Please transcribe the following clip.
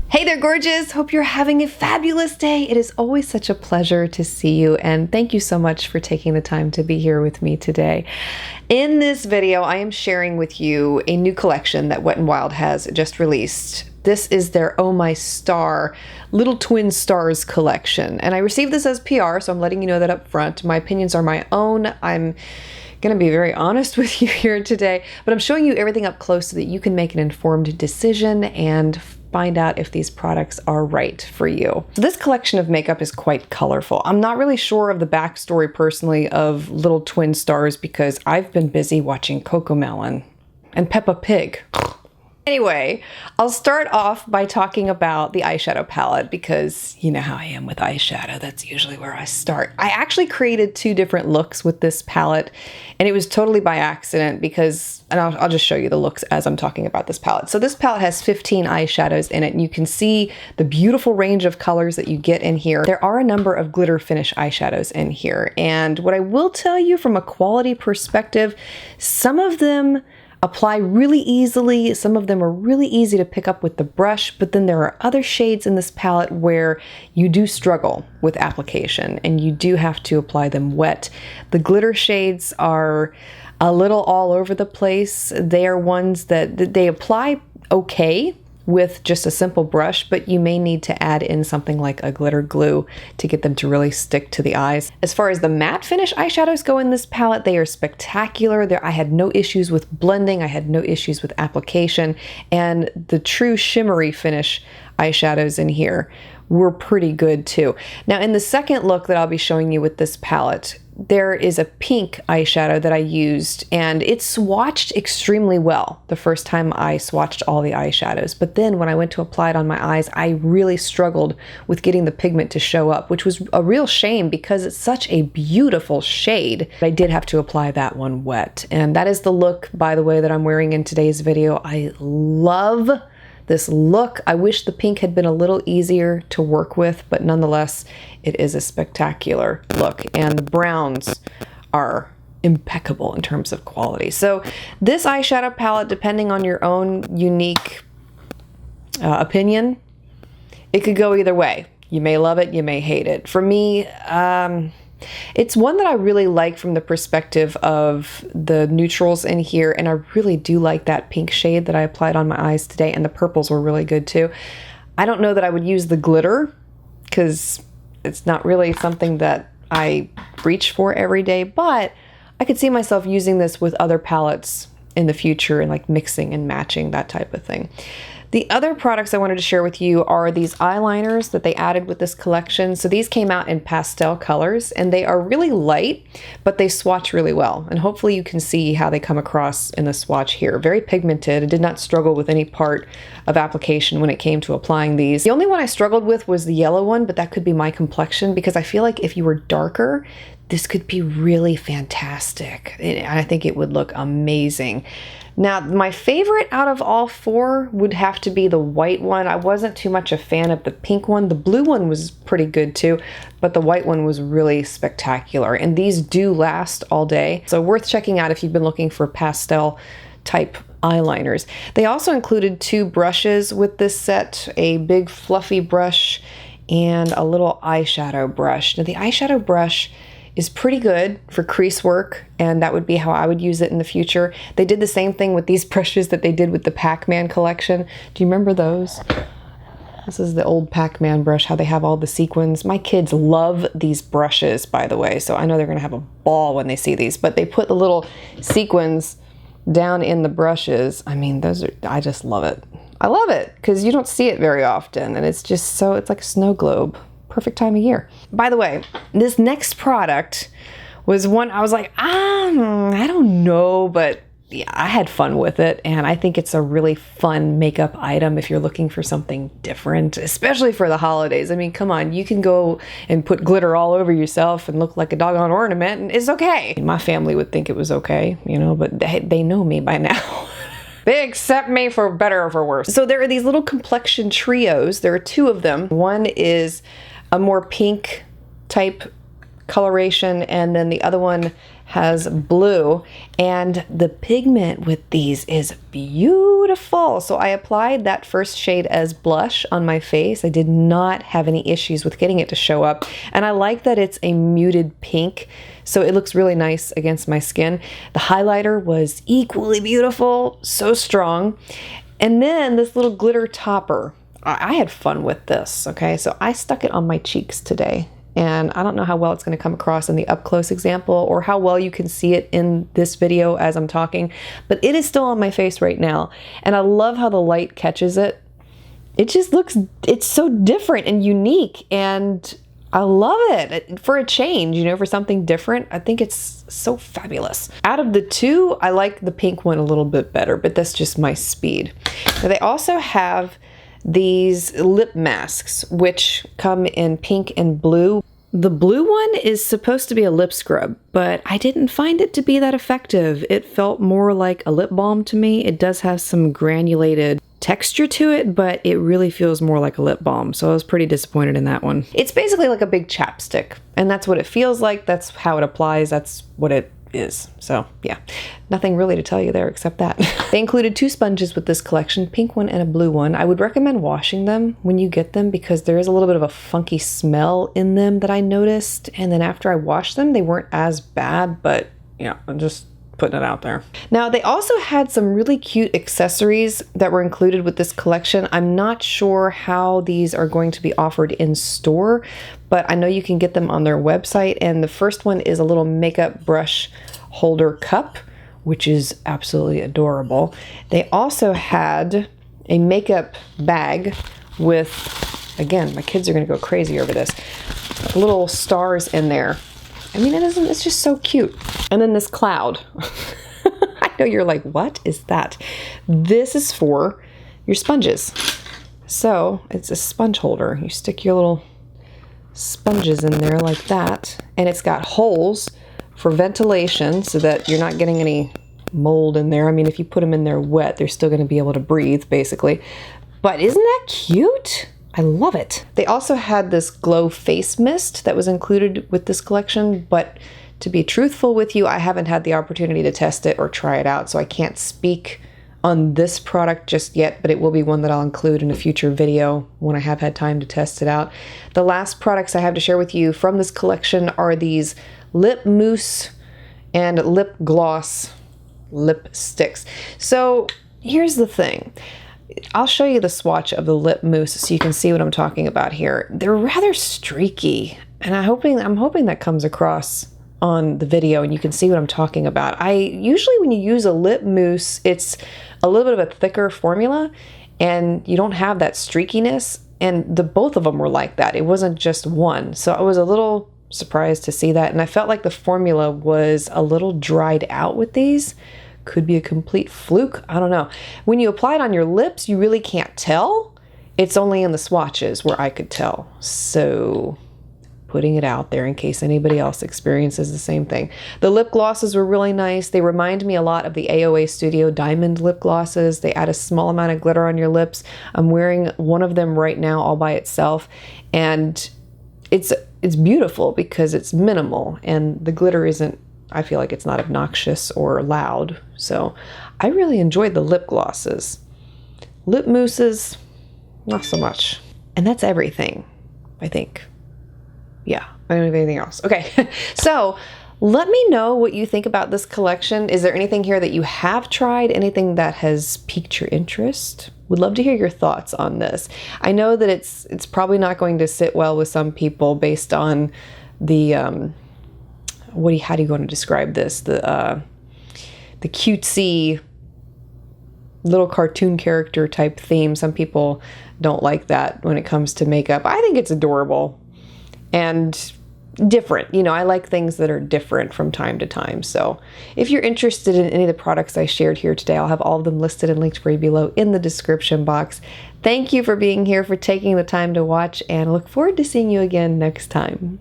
Hey there, gorgeous! Hope you're having a fabulous day. It is always such a pleasure to see you, and thank you so much for taking the time to be here with me today. In this video, I am sharing with you a new collection that Wet n Wild has just released. This is their Oh My Star Little Twin Stars collection, and I received this as PR, so I'm letting you know that up front. My opinions are my own. I'm going to be very honest with you here today, but I'm showing you everything up close so that you can make an informed decision and find out if these products are right for you. So this collection of makeup is quite colorful. I'm not really sure of the backstory personally of Little Twin Stars because I've been busy watching Cocomelon and Peppa Pig. Anyway, I'll start off by talking about the eyeshadow palette because you know how I am with eyeshadow. That's usually where I start. I actually created two different looks with this palette, and it was totally by accident because, and I'll just show you the looks as I'm talking about this palette. So this palette has 15 eyeshadows in it, and you can see the beautiful range of colors that you get in here. There are a number of glitter finish eyeshadows in here, and what I will tell you from a quality perspective, some of them apply really easily. Some of them are really easy to pick up with the brush, but then there are other shades in this palette where you do struggle with application and you do have to apply them wet. The glitter shades are a little all over the place. They are ones that they apply okay with just a simple brush, but you may need to add in something like a glitter glue to get them to really stick to the eyes. As far as the matte finish eyeshadows go in this palette, they are spectacular. I had no issues with blending, I had no issues with application, and the true shimmery finish eyeshadows in here were pretty good too. Now in the second look that I'll be showing you with this palette, there is a pink eyeshadow that I used, and it swatched extremely well the first time I swatched all the eyeshadows. But then when I went to apply it on my eyes, I really struggled with getting the pigment to show up, which was a real shame because it's such a beautiful shade. I did have to apply that one wet. And that is the look, by the way, that I'm wearing in today's video. I love this look. I wish the pink had been a little easier to work with, but nonetheless, it is a spectacular look. And the browns are impeccable in terms of quality. So this eyeshadow palette, depending on your own unique opinion, it could go either way. You may love it, you may hate it. For me, it's one that I really like from the perspective of the neutrals in here, and I really do like that pink shade that I applied on my eyes today, and the purples were really good too. I don't know that I would use the glitter because it's not really something that I reach for every day, but I could see myself using this with other palettes in the future and like mixing and matching, that type of thing. The other products I wanted to share with you are these eyeliners that they added with this collection. So these came out in pastel colors, and they are really light, but they swatch really well. And hopefully you can see how they come across in the swatch here. Very pigmented. I did not struggle with any part of application when it came to applying these. The only one I struggled with was the yellow one, but that could be my complexion because I feel like if you were darker, this could be really fantastic. And I think it would look amazing. Now, my favorite out of all four would have to be the white one. I wasn't too much a fan of the pink one. The blue one was pretty good too, but the white one was really spectacular. And these do last all day. So worth checking out if you've been looking for pastel type eyeliners. They also included two brushes with this set, a big fluffy brush and a little eyeshadow brush. Now the eyeshadow brush is pretty good for crease work, and that would be how I would use it in the future. They did the same thing with these brushes that they did with the Pac-Man collection. Do you remember those? This is the old Pac-Man brush, how they have all the sequins. My kids love these brushes, by the way, so I know they're gonna have a ball when they see these, but they put the little sequins down in the brushes. I mean, those are, I just love it. I love it, because you don't see it very often, and it's just so, it's like a snow globe. Perfect time of year. By the way, this next product was one I was like, I don't know, but yeah, I had fun with it, and I think it's a really fun makeup item if you're looking for something different, especially for the holidays. I mean, come on, you can go and put glitter all over yourself and look like a doggone ornament, and it's okay. My family would think it was okay, you know, but they know me by now. They accept me for better or for worse. So there are these little complexion trios. There are two of them. One is a more pink type coloration, and then the other one has blue, and the pigment with these is beautiful. So I applied that first shade as blush on my face. I did not have any issues with getting it to show up, and I like that it's a muted pink, so it looks really nice against my skin. The highlighter was equally beautiful, so strong. And then this little glitter topper. I had fun with this, okay? So I stuck it on my cheeks today. And I don't know how well it's going to come across in the up close example or how well you can see it in this video as I'm talking, but it is still on my face right now. And I love how the light catches it. It just looks, it's so different and unique, and I love it for a change, you know, for something different. I think it's so fabulous. Out of the two, I like the pink one a little bit better, but that's just my speed. Now, they also have these lip masks, which come in pink and blue. The blue one is supposed to be a lip scrub, but I didn't find it to be that effective. It felt more like a lip balm to me. It does have some granulated texture to it, but it really feels more like a lip balm. So I was pretty disappointed in that one. It's basically like a big chapstick, and that's what it feels like. That's how it applies. That's what it is. So yeah, nothing really to tell you there except that. They included 2 sponges with this collection, pink one and a blue one. I would recommend washing them when you get them because there is a little bit of a funky smell in them that I noticed. And then after I washed them, they weren't as bad, but yeah, I'm just putting it out there. Now, they also had some really cute accessories that were included with this collection. I'm not sure how these are going to be offered in store, but I know you can get them on their website. And the first one is a little makeup brush holder cup, which is absolutely adorable. They also had a makeup bag with, again, my kids are gonna go crazy over this, little stars in there. I mean, it's just so cute. And then this cloud. I know you're like, what is that? This is for your sponges. So it's a sponge holder. You stick your little sponges in there like that. And it's got holes for ventilation so that you're not getting any mold in there. I mean, if you put them in there wet, they're still gonna be able to breathe, basically. But isn't that cute? I love it. They also had this glow face mist that was included with this collection, but to be truthful with you, I haven't had the opportunity to test it or try it out, so I can't speak on this product just yet, but it will be one that I'll include in a future video when I have had time to test it out. The last products I have to share with you from this collection are these lip mousse and lip gloss lipsticks. So here's the thing. I'll show you the swatch of the lip mousse so you can see what I'm talking about here. They're rather streaky, and I'm hoping that comes across on the video and you can see what I'm talking about. Usually when you use a lip mousse, it's a little bit of a thicker formula and you don't have that streakiness, and both of them were like that. It wasn't just one. So I was a little surprised to see that, and I felt like the formula was a little dried out with these. Could be a complete fluke. I don't know. When you apply it on your lips, you really can't tell. It's only in the swatches where I could tell. So putting it out there in case anybody else experiences the same thing. The lip glosses were really nice. They remind me a lot of the AOA Studio Diamond lip glosses. They add a small amount of glitter on your lips. I'm wearing one of them right now all by itself, and it's beautiful because it's minimal and the glitter isn't, I feel like it's not obnoxious or loud. So I really enjoyed the lip glosses. Lip mousses, not so much. And that's everything, I think. Yeah, I don't have anything else. Okay, so let me know what you think about this collection. Is there anything here that you have tried? Anything that has piqued your interest? Would love to hear your thoughts on this. I know that it's probably not going to sit well with some people based on the how do you want to describe this? The cutesy little cartoon character type theme. Some people don't like that when it comes to makeup. I think it's adorable and different. You know, I like things that are different from time to time. So if you're interested in any of the products I shared here today, I'll have all of them listed and linked for you below in the description box. Thank you for being here, for taking the time to watch, and I look forward to seeing you again next time.